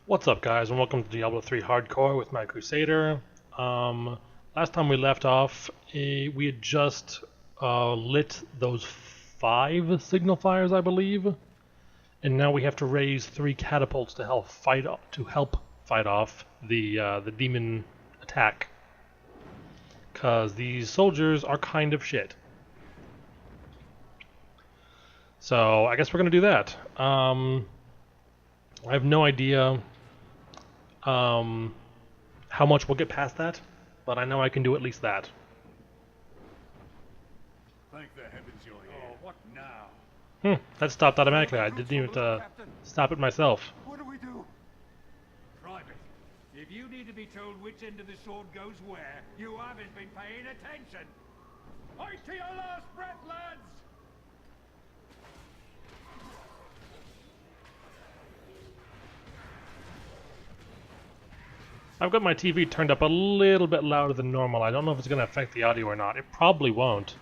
What's up, guys, and welcome to Diablo 3 Hardcore with my Crusader. Last time we left off, we had just lit those 5 signal fires, I believe, and now we have to raise 3 catapults to help fight off the demon attack. Cause these soldiers are kind of shit. So I guess we're gonna do that. I have no idea how much we'll get past that, but I know I can do at least that. Thank the heavens you're here. Oh, what now? That stopped automatically. I didn't even stop it myself. What do we do? Private, if you need to be told which end of the sword goes where, you haven't been paying attention. Fight to your last breath, lads! I've got my TV turned up a little bit louder than normal. I don't know if it's going to affect the audio or not. It probably won't.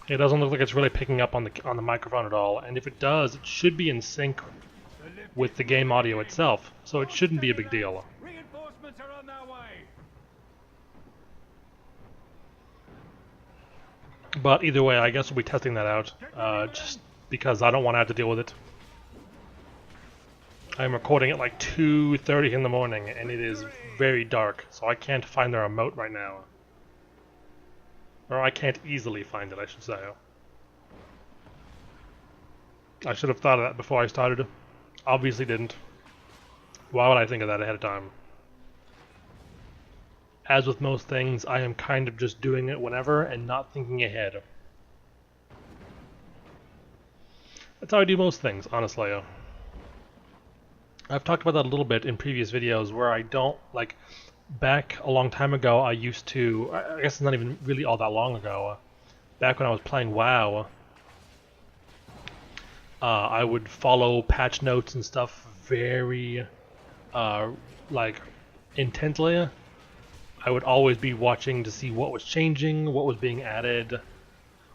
It doesn't look like it's really picking up on the microphone at all, and if it does, it should be in sync with the game audio itself, so it shouldn't be a big deal. Reinforcements are on their way. But either way, I guess we'll be testing that out, just because I don't want to have to deal with it. I'm recording at like 2:30 in the morning, and it is very dark, so I can't find the remote right now. Or I can't easily find it, I should say. I should have thought of that before I started. Obviously didn't. Why would I think of that ahead of time? As with most things, I am kind of just doing it whenever and not thinking ahead. That's how I do most things, honestly. I've talked about that a little bit in previous videos where I don't, like, back a long time ago I used to, I guess it's not even really all that long ago, back when I was playing WoW, I would follow patch notes and stuff very, like, intently. I would always be watching to see what was changing, what was being added,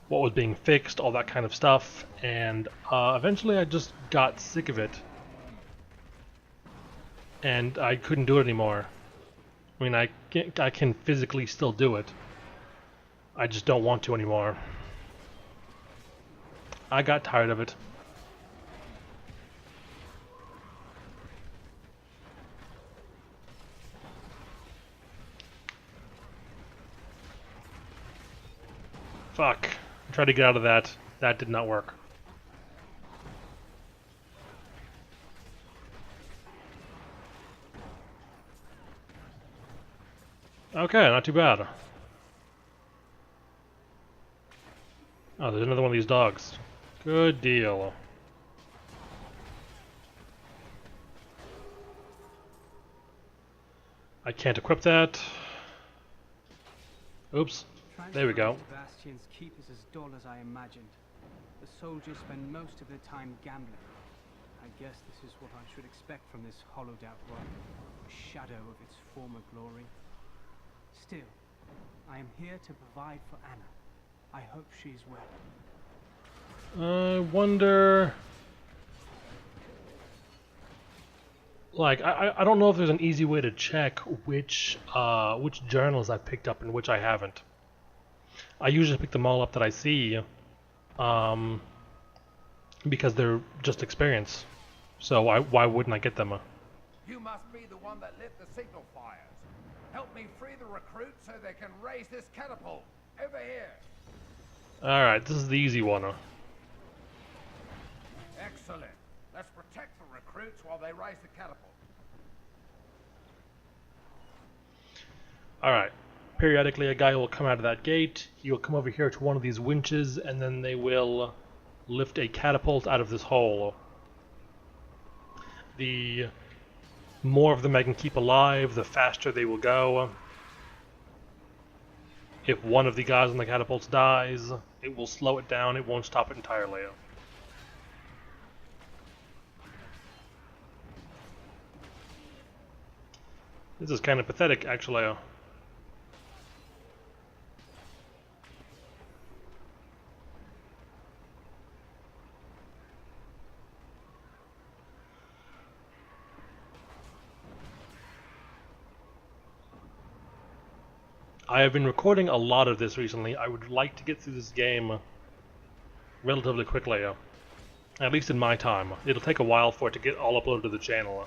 what was being fixed, all that kind of stuff, and eventually I just got sick of it. And I couldn't do it anymore. I mean, I can physically still do it. I just don't want to anymore. I got tired of it. Fuck. I tried to get out of that. That did not work. Okay, not too bad. Oh, there's another one of these dogs. Good deal. I can't equip that. Oops. There we go. Bastion's keep is as dull as I imagined. The soldiers spend most of their time gambling. I guess this is what I should expect from this hollowed out rock, a shadow of its former glory. Still, I am here to provide for Anna. I hope she's well. I wonder... Like, I don't know if there's an easy way to check which journals I've picked up and which I haven't. I usually pick them all up that I see, because they're just experience. So why wouldn't I get them? You must be the one that lit the signal fires. Help me free the recruits so they can raise this catapult. Over here. Alright, this is the easy one. Excellent. Let's protect the recruits while they raise the catapult. Alright. Periodically a guy will come out of that gate, he will come over here to one of these winches, and then they will lift a catapult out of this hole. The more of them I can keep alive, the faster they will go. If one of the guys on the catapults dies, it will slow it down, it won't stop it entirely. This is kind of pathetic, actually. I have been recording a lot of this recently. I would like to get through this game relatively quickly, at least in my time. It'll take a while for it to get all uploaded to the channel.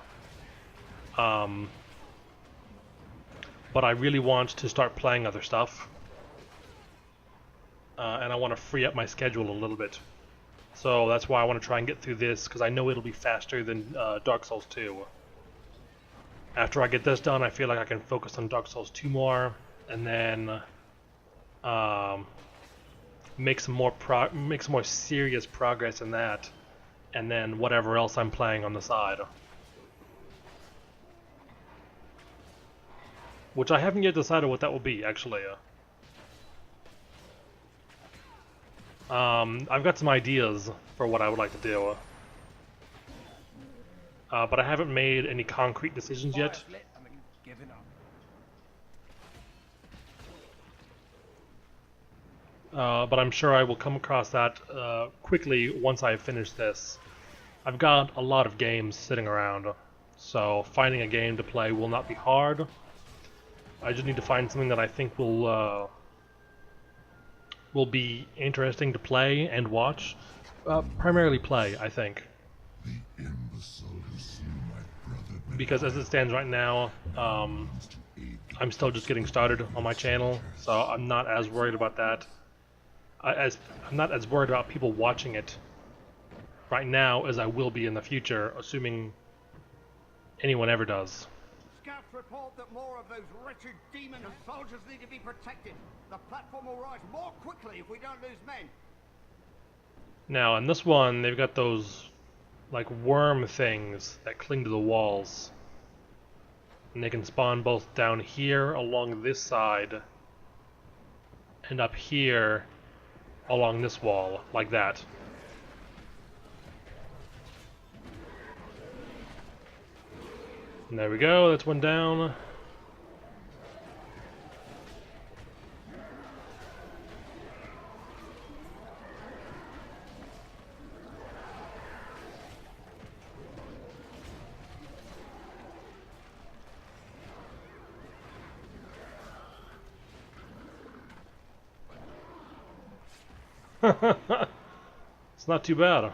But I really want to start playing other stuff. And I want to free up my schedule a little bit. So that's why I want to try and get through this, because I know it'll be faster than Dark Souls 2. After I get this done, I feel like I can focus on Dark Souls 2 more, and then make some more serious progress in that, and then whatever else I'm playing on the side. Which I haven't yet decided what that will be, actually. I've got some ideas for what I would like to do. But I haven't made any concrete decisions yet. But I'm sure I will come across that quickly once I finish this. I've got a lot of games sitting around, so finding a game to play will not be hard. I just need to find something that I think will be interesting to play and watch. Primarily play, I think. Because as it stands right now, I'm still just getting started on my channel, so I'm not as worried about that. I'm not as worried about people watching it right now as I will be in the future, assuming anyone ever does. Scouts report that more of those wretched demon soldiers need to be protected. The platform will rise more quickly if we don't lose men. Now, in this one, they've got those, like, worm things that cling to the walls. And they can spawn both down here along this side and up here along this wall, like that. And there we go, that's one down. It's not too bad.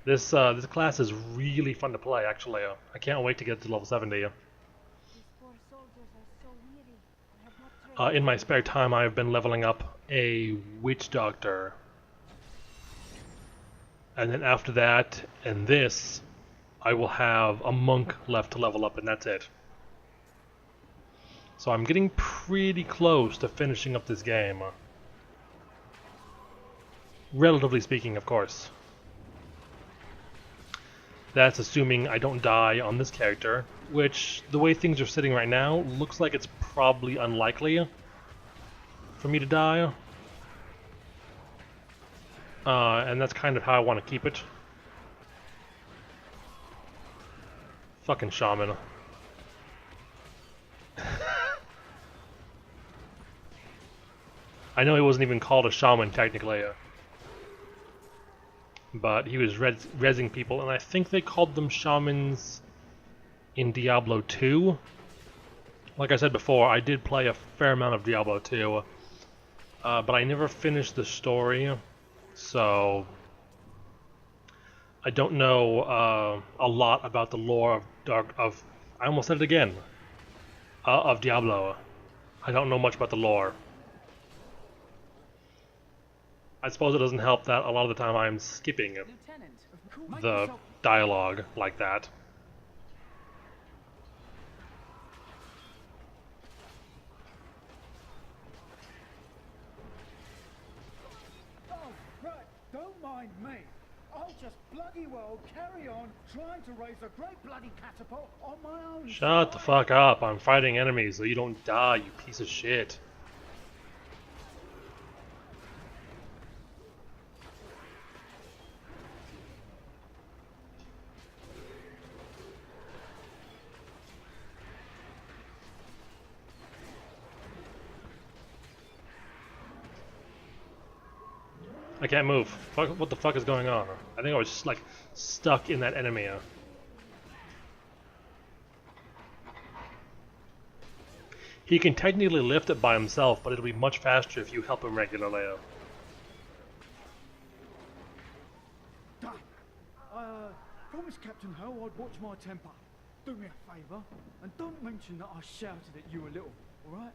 This class is really fun to play, actually. I can't wait to get to level 70. In my spare time, I've been leveling up a witch doctor. And then after that, and this, I will have a monk left to level up, and that's it. So I'm getting pretty close to finishing up this game. Relatively speaking, of course. That's assuming I don't die on this character, which, the way things are sitting right now, looks like it's probably unlikely for me to die. And that's kind of how I want to keep it. Fucking shaman. I know he wasn't even called a shaman, technically. But he was rezzing people, and I think they called them shamans in Diablo 2. Like I said before, I did play a fair amount of Diablo 2, but I never finished the story, so I don't know a lot about the lore of I almost said it again, of Diablo. I don't know much about the lore. I suppose it doesn't help that a lot of the time I'm skipping the dialogue like that. Oh, right, don't mind me. I'll just bloody well carry on trying to raise a great bloody catapult on my own. Shut the fuck up. I'm fighting enemies so you don't die, you piece of shit. I can't move. What the fuck is going on? I think I was just, like, stuck in that enemy. He can technically lift it by himself, but it'll be much faster if you help him regularly. Done. Promise Captain Ho I'd watch my temper. Do me a favour, and don't mention that I shouted at you a little, alright?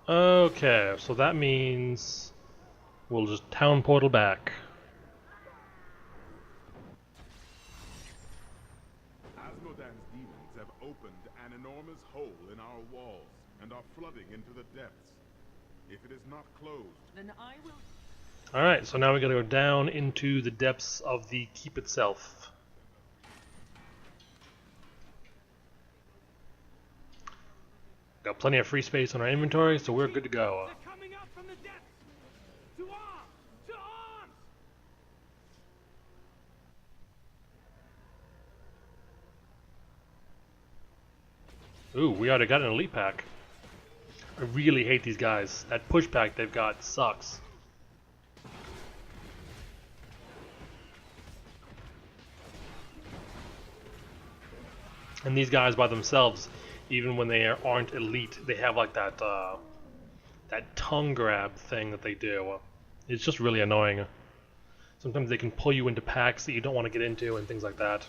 Okay, so that means we'll just town portal back. Asmodan's demons have opened an enormous hole in our walls and are flooding into the depths. If it is not closed, Then I will. Alright, so now we gotta go down into the depths of the keep itself. Got plenty of free space on our inventory, so we're good to go. They're coming up from the depths! To arms! To arms! Ooh, we already got an elite pack. I really hate these guys. That push pack they've got sucks. And these guys by themselves, even when they aren't elite, they have like that that tongue grab thing that they do. It's just really annoying. Sometimes they can pull you into packs that you don't want to get into and things like that.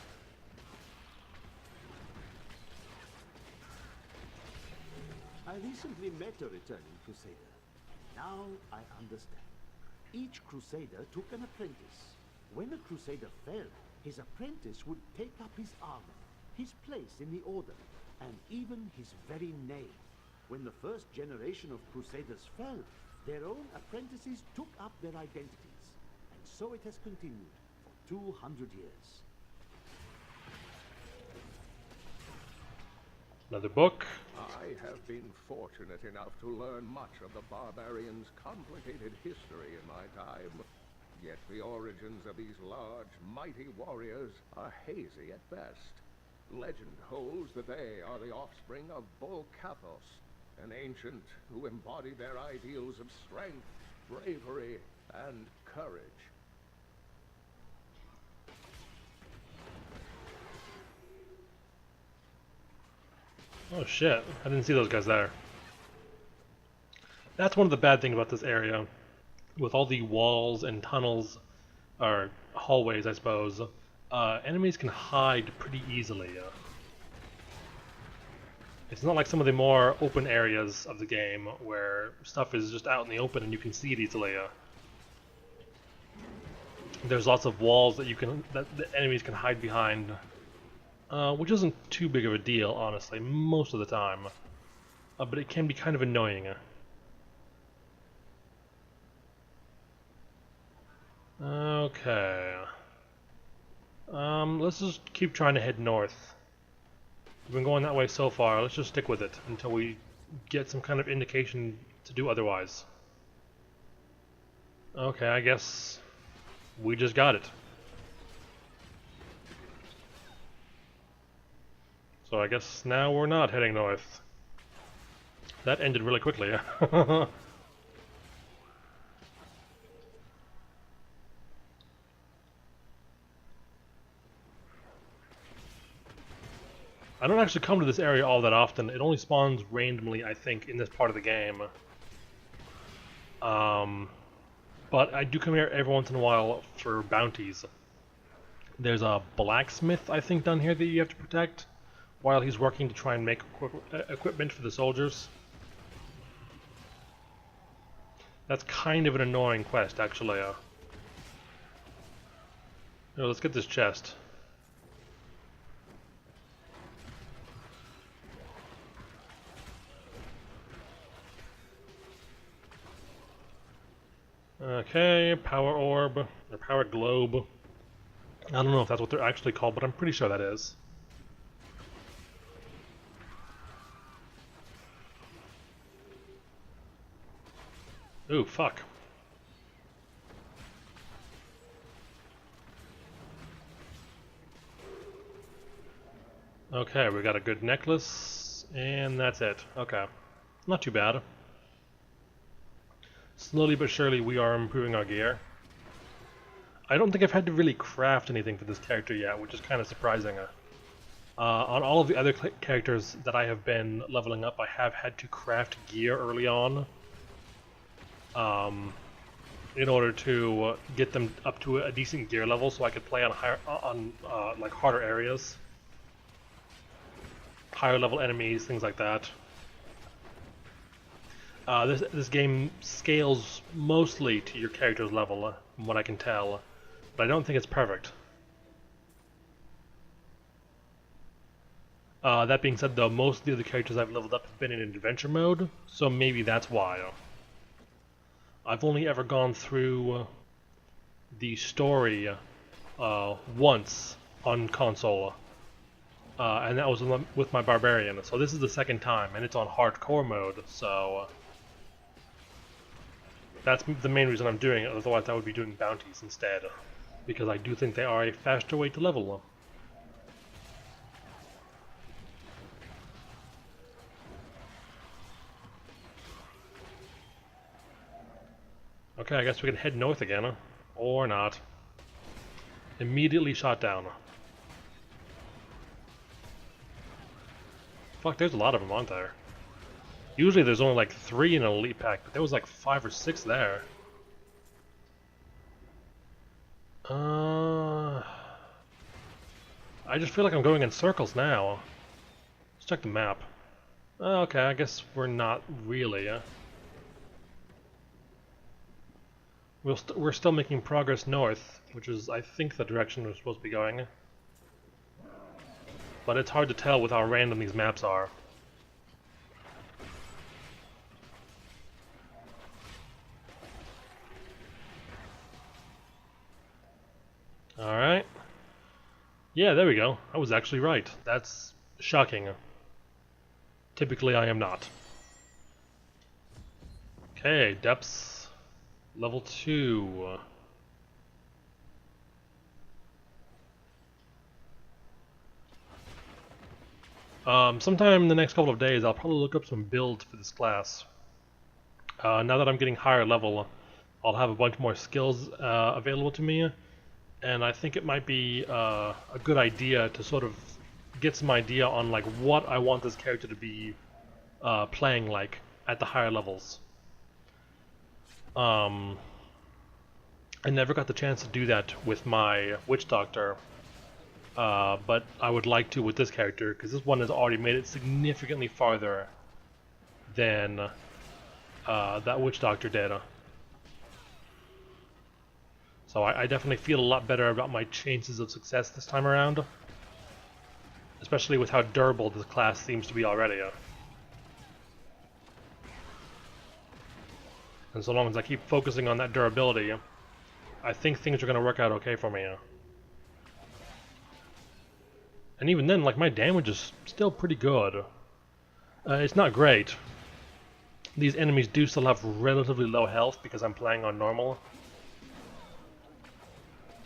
I recently met a returning Crusader. Now I understand. Each Crusader took an apprentice. When a Crusader fell, his apprentice would take up his armor, his place in the Order, and even his very name. When the first generation of Crusaders fell, their own apprentices took up their identities. And so it has continued for 200 years. Another book. I have been fortunate enough to learn much of the barbarians' complicated history in my time. Yet the origins of these large, mighty warriors are hazy at best. Legend holds that they are the offspring of Bull Kathos, an ancient who embodied their ideals of strength, bravery, and courage. Oh shit, I didn't see those guys there. That's one of the bad things about this area. With all the walls and tunnels, or hallways I suppose, enemies can hide pretty easily. It's not like some of the more open areas of the game where stuff is just out in the open and you can see it easily. There's lots of walls that the enemies can hide behind. Which isn't too big of a deal, honestly, most of the time. But it can be kind of annoying. Okay. Let's just keep trying to head north. We've been going that way so far, let's just stick with it until we get some kind of indication to do otherwise. Okay, I guess we just got it. So I guess now we're not heading north. That ended really quickly. I don't actually come to this area all that often. It only spawns randomly, I think, in this part of the game. But I do come here every once in a while for bounties. There's a blacksmith, I think, down here that you have to protect while he's working to try and make equipment for the soldiers. That's kind of an annoying quest, actually. Let's get this chest. Okay, power orb, or power globe. I don't know if that's what they're actually called, but I'm pretty sure that is. Ooh, fuck. Okay, we got a good necklace, and that's it. Okay. Not too bad. Slowly but surely we are improving our gear. I don't think I've had to really craft anything for this character yet, which is kind of surprising. On all of the other characters that I have been leveling up, I have had to craft gear early on in order to get them up to a decent gear level, so I could play on like harder areas, higher level enemies, things like that. This game scales mostly to your character's level, from what I can tell, but I don't think it's perfect. That being said, though, most of the other characters I've leveled up have been in adventure mode, so maybe that's why. I've only ever gone through the story once on console, and that was with my barbarian. So this is the second time, and it's on hardcore mode, so that's the main reason I'm doing it. Otherwise I would be doing bounties instead, because I do think they are a faster way to level them. Okay, I guess we can head north again, or not. Immediately shot down. Fuck, there's a lot of them, aren't there? Usually there's only like 3 in an elite pack, but there was like 5 or 6 there. I just feel like I'm going in circles now. Let's check the map. Okay, I guess we're not really. We're still making progress north, which is, I think, the direction we're supposed to be going. But it's hard to tell with how random these maps are. Alright. Yeah, there we go. I was actually right. That's shocking. Typically I am not. Okay, depths. Level 2. Sometime in the next couple of days I'll probably look up some builds for this class. Now that I'm getting higher level, I'll have a bunch more skills available to me, and I think it might be a good idea to sort of get some idea on like what I want this character to be playing like at the higher levels. I never got the chance to do that with my Witch Doctor, but I would like to with this character, because this one has already made it significantly farther than that Witch Doctor did. So I definitely feel a lot better about my chances of success this time around, especially with how durable this class seems to be already. And so long as I keep focusing on that durability, I think things are going to work out okay for me. And even then, like, my damage is still pretty good. It's not great. These enemies do still have relatively low health because I'm playing on normal.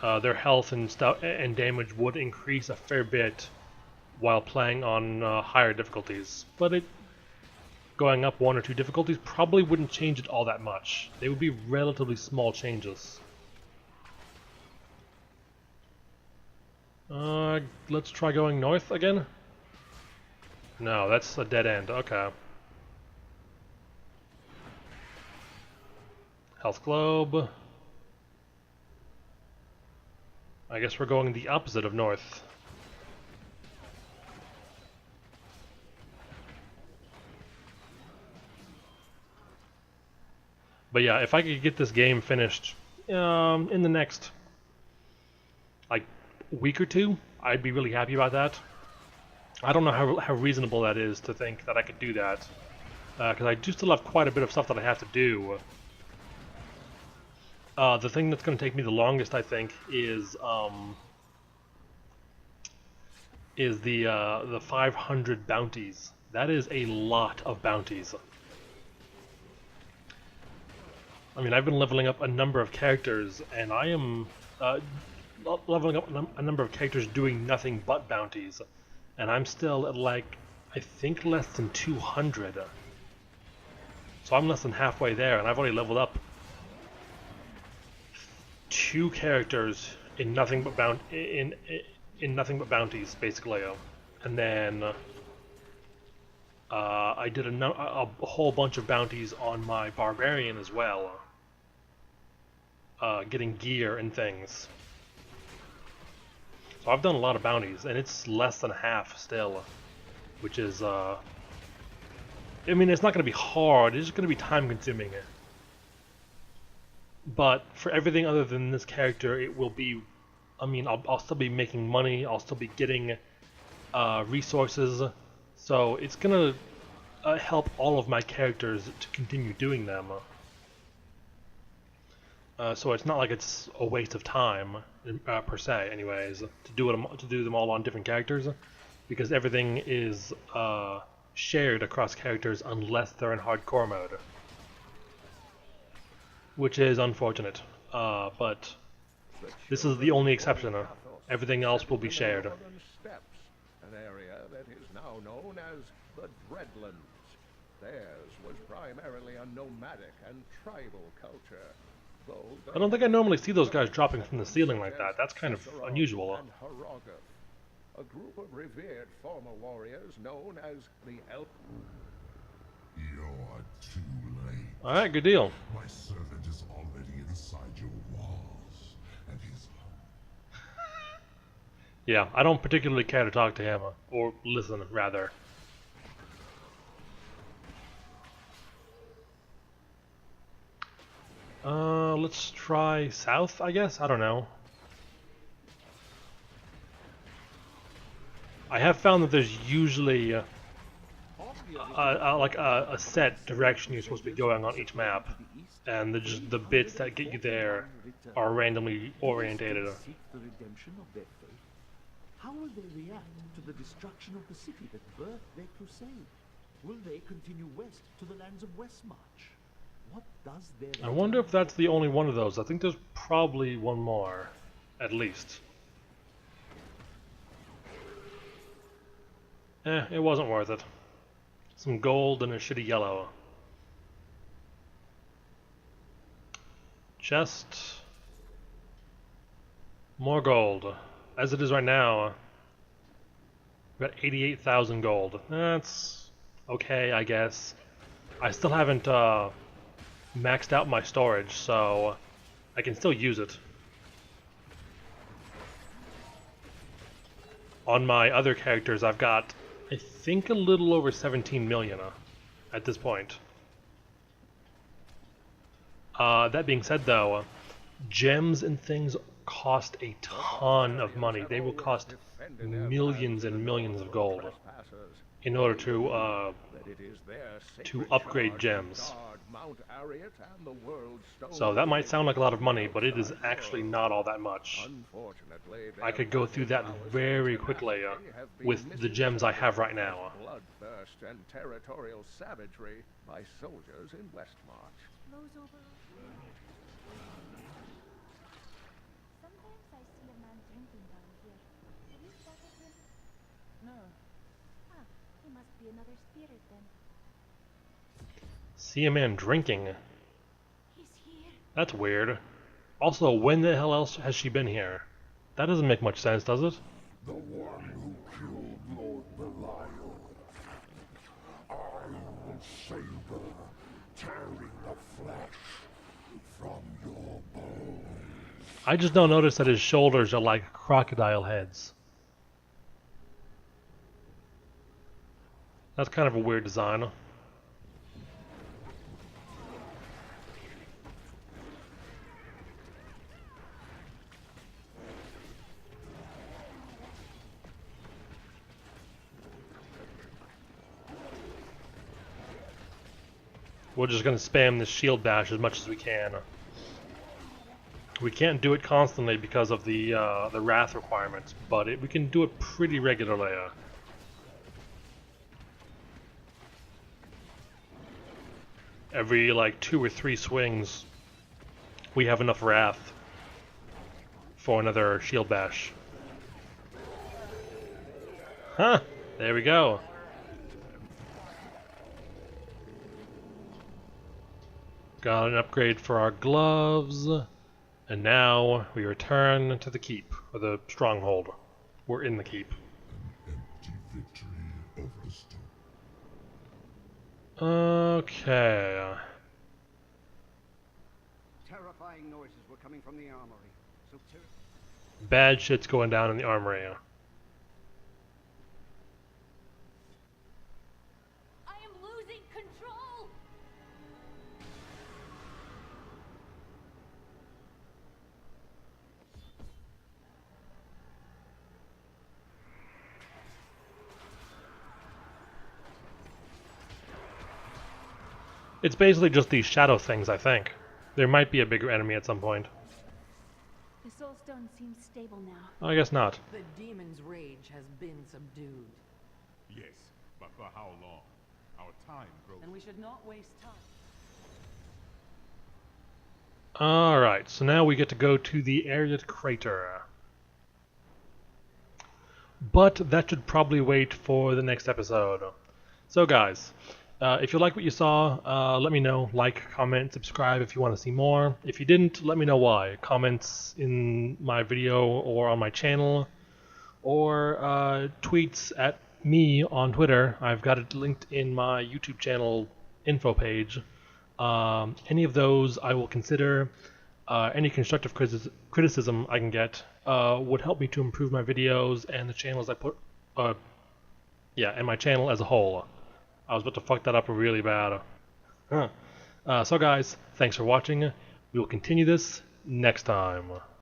Their health and damage would increase a fair bit while playing on higher difficulties, but going up 1 or 2 difficulties probably wouldn't change it all that much. They would be relatively small changes. Let's try going north again. No, that's a dead end. Okay. Health globe. I guess we're going the opposite of north. But yeah, if I could get this game finished in the next like week or 2, I'd be really happy about that. I don't know how reasonable that is to think that I could do that, because I do still have quite a bit of stuff that I have to do. The thing that's going to take me the longest, I think, is the 500 bounties. That is a lot of bounties. I mean, I've been leveling up a number of characters, and I am leveling up a number of characters doing nothing but bounties, and I'm still at, like, I think less than 200. So I'm less than halfway there, and I've already leveled up 2 characters in nothing but bounties, basically. and then I did a whole bunch of bounties on my barbarian as well, getting gear and things. So I've done a lot of bounties, and it's less than half still, which is, I mean, it's not going to be hard, it's just going to be time-consuming. But for everything other than this character, it will be, I mean, I'll still be making money, I'll still be getting resources, so it's going to help all of my characters to continue doing them. So it's not like it's a waste of time, per se, anyways, to do them all on different characters, because everything is shared across characters unless they're in hardcore mode, which is unfortunate. But this is the only exception. Everything else will be shared. An area that is now known as the Dreadlands. Theirs was primarily a nomadic and tribal culture. I don't think I normally see those guys dropping from the ceiling like that. That's kind of unusual. A group of revered former warriors known as the Elk. You're too late. Alright, good deal. My servant is already inside your walls, and he's... Yeah, I don't particularly care to talk to him, or listen, rather. Let's try south, I guess? I don't know. I have found that there's usually like a set direction you're supposed to be going on each map, and the bits that get you there are randomly orientated. How will they react to the destruction of the city that birthed their crusade? Will they continue west to the lands of Westmarch? What does their... I wonder if that's the only one of those. I think there's probably one more, at least. It wasn't worth it. Some gold and a shitty yellow. Chest. More gold. As it is right now, we've got 88,000 gold. That's okay, I guess. I still haven't maxed out my storage, so I can still use it. On my other characters, I've got, I think, a little over 17 million at this point. That being said, though, gems and things cost a ton of money. They will cost millions and millions of gold in order to upgrade gems. So that might sound like a lot of money, but it is actually not all that much. I could go through that very quickly with the gems I have right now. Bloodthirst and territorial savagery by soldiers in Westmarch. Sometimes I see a man drinking down here. Have you spotted him? No. Ah, he must be another spirit then. See a man drinking? He's here. That's weird. Also, when the hell else has she been here? That doesn't make much sense, does it? The one who killed Lord Belial. I will savor, tearing the flesh from your bones. I just don't notice that his shoulders are like crocodile heads. That's kind of a weird design. We're just going to spam this shield bash as much as we can. We can't do it constantly because of the wrath requirements, but we can do it pretty regularly. Every like 2 or 3 swings, we have enough wrath for another shield bash. Huh, there we go. Got an upgrade for our gloves, and now we return to the keep, or the stronghold. We're in the keep. An empty Okay. Terrifying noises were coming from the armory. So Bad shit's going down in the armory. I am losing control! It's basically just these shadow things, I think. There might be a bigger enemy at some point. The soul stone seems stable now. I guess not. The demon's rage has been subdued. Yes, but for how long? Our time grows. And we should not waste time. Alright, so now we get to go to the Ariat Crater. But that should probably wait for the next episode. So guys, if you like what you saw, let me know. Like, comment, subscribe if you want to see more. If you didn't, let me know why. Comments in my video or on my channel, or tweets at me on Twitter. I've got it linked in my YouTube channel info page. Any of those I will consider. Any constructive criticism I can get would help me to improve my videos and the channels I put, and my channel as a whole. I was about to fuck that up really bad. So guys, thanks for watching. We will continue this next time.